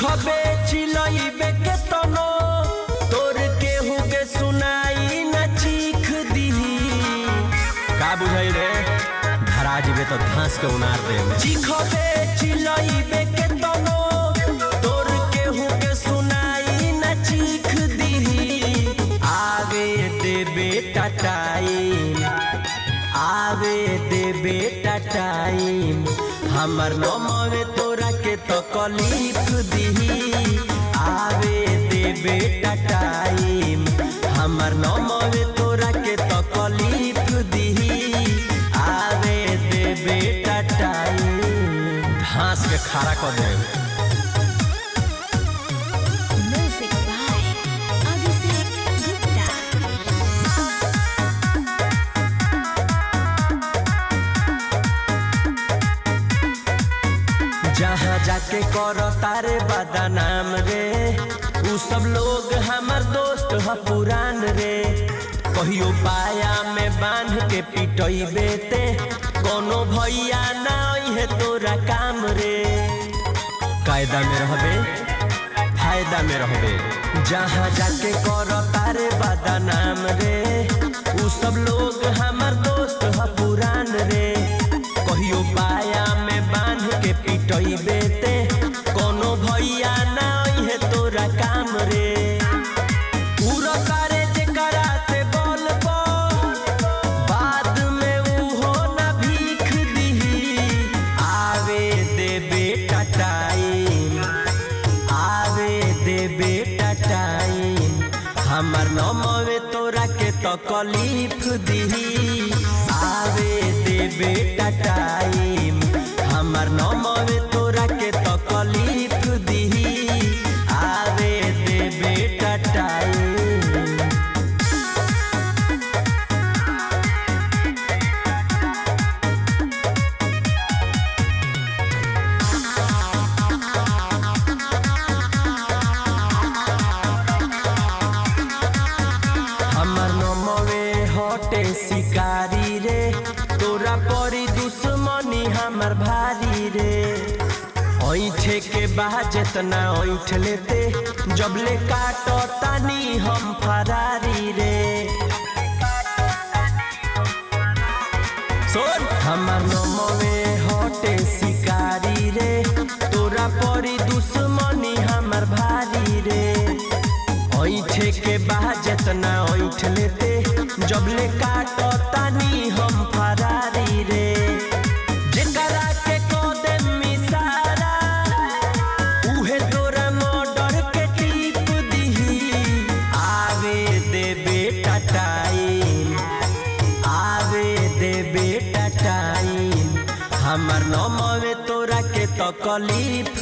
खबे चिलइबे के तनो तोर के हुगे सुनाई न चीख दीही का बुझाई रे धरा जीबे तो घास के उनार दे खबे चिलइबे के तनो तोर के हुगे सुनाई न चीख दीही आवे दे बेटा टाइम आवे दे बेटा टाइम हमर नमवे तोरा के तकलीफ दीही आवे दे बेटा टाइम हमर नमवे तोरा के तकलीफ दीही आवे दे बेटा टाइम घास के खारा कर दे। जहाँ जाके करो तारे बदनाम रे उ सब लोग हमर दोस्त ह पुरान रे कहियो पाया में बांध के पिटइबे ते कोनो भैया ना है तोरा काम रे कायदा में रहबे फायदा में रहबे जहाँ जाके करो तारे बदनाम रे उ सब लोग हमर दोस्त ह पुरान रे कहियो पाया में बांध के पिटइबे ते कोनो भैया ना है तोरा काम रे पूरा करे जे कराते बोल बाद में उहो ना भीख दीही आवे दे बेटा टाइम आवे दे बेटा टाइम हमर नमवे तोरा के तकलीफ दीही आवे दे बेटा टाइम हमर नमवे तोरा के तकलीफ दीही आवे दे बेटा टाइम। हमर नमवे हटे शिकारी रे तोरा परी दुश्मनी हमर भारी रे ऐठे के बाद जितना ऐठ लेते जबले काटो तानी हम फरारी रे सुन हमर नमवे हटे शिकारी रे तोरा परी दुश्मनी हमर भारी रे ऐठे के बाद जितना ऐठ लेते जबले काटो तानी हम फरारी रे जेकरा के कोदे मिसारा उहे तोरा मर्डर के टीप दीही आवे दे बेटा टाइम आवे दे बेटा टाइम हमर नमवे तोरा के तकलीफ